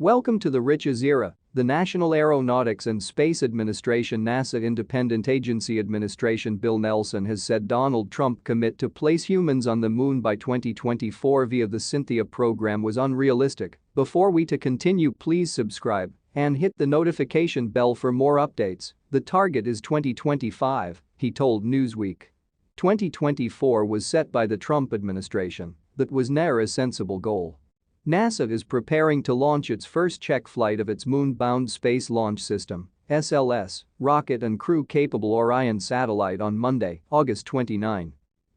Welcome to the Riches Era. The National Aeronautics and Space Administration (NASA) Independent Agency Administration Bill Nelson has said Donald Trump commit to place humans on the moon by 2024 via the Cynthia program was unrealistic. Before we continue, please subscribe and hit the notification bell for more updates. The target is 2025, he told Newsweek. 2024 was set by the Trump administration. That was never a sensible goal. NASA is preparing to launch its first check flight of its Moon-Bound Space Launch System (SLS) rocket and crew-capable Orion satellite on Monday, August 29.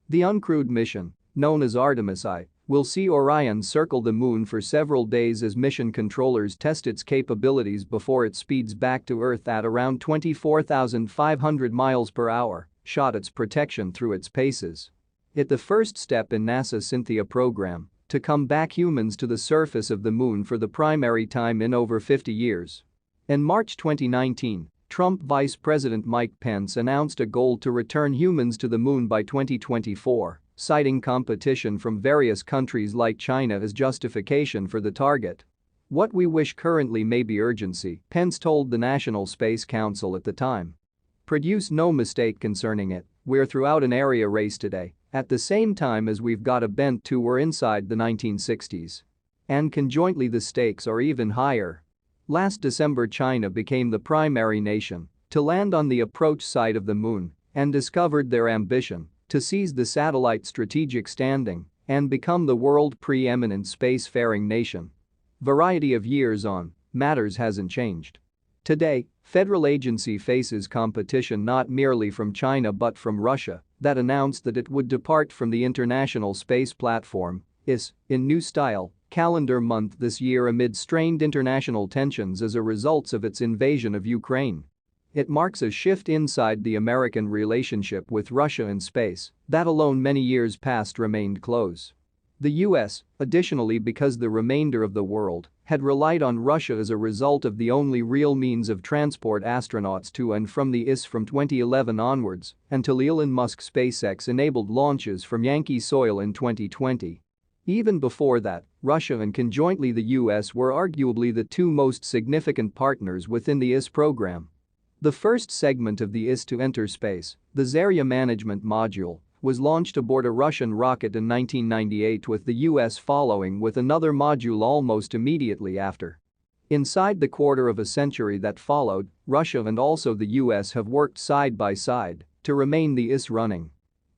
The uncrewed mission, known as Artemis I, will see Orion circle the moon for several days as mission controllers test its capabilities before it speeds back to Earth at around 24,500 miles per hour, shot its protection through its paces. It's the first step in NASA's Cynthia program to come back humans to the surface of the moon for the primary time in over 50 years. In March 2019, Trump Vice President Mike Pence announced a goal to return humans to the moon by 2024, citing competition from various countries like China as justification for the target. "What we wish currently may be urgency," Pence told the National Space Council at the time. "Produce no mistake concerning it, we're throughout an area race today. At the same time as we've got a bent to we're inside the 1960s. And conjointly the stakes are even higher." Last December, China became the primary nation to land on the approach side of the moon and discovered their ambition to seize the satellite's strategic standing and become the world preeminent spacefaring nation. Variety of years on, matters hasn't changed. Today, federal agency faces competition not merely from China but from Russia, that announced that it would depart from the International Space Platform (ISS) in new style calendar month this year amid strained international tensions as a result of its invasion of Ukraine. It marks a shift inside the American relationship with Russia in space that alone many years past remained close. The US, additionally, because the remainder of the world had relied on Russia as a result of the only real means of transport astronauts to and from the ISS from 2011 onwards until Elon Musk's SpaceX enabled launches from Yankee soil in 2020. Even before that, Russia and conjointly the US were arguably the two most significant partners within the ISS program. The first segment of the ISS to enter space, the Zarya Management Module, was launched aboard a Russian rocket in 1998 with the US following with another module almost immediately after. Inside the quarter of a century that followed, Russia and also the US have worked side by side to remain the ISS running.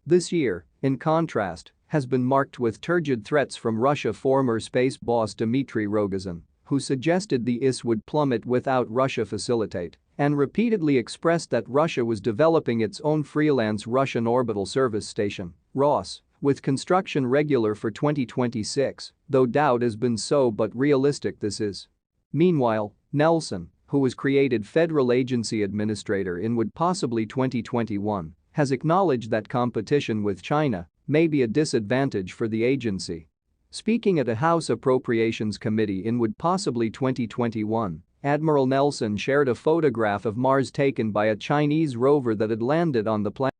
This year, in contrast, has been marked with turgid threats from Russia former space boss Dmitry Rogozin, who suggested the ISS would plummet without Russia facilitate and repeatedly expressed that Russia was developing its own freelance Russian Orbital Service Station (ROS), with construction regular for 2026, though doubt has been so but realistic this is. Meanwhile, Nelson, who was created federal agency administrator in possibly 2021, has acknowledged that competition with China may be a disadvantage for the agency. Speaking at a House Appropriations Committee in possibly 2021, Admiral Nelson shared a photograph of Mars taken by a Chinese rover that had landed on the planet.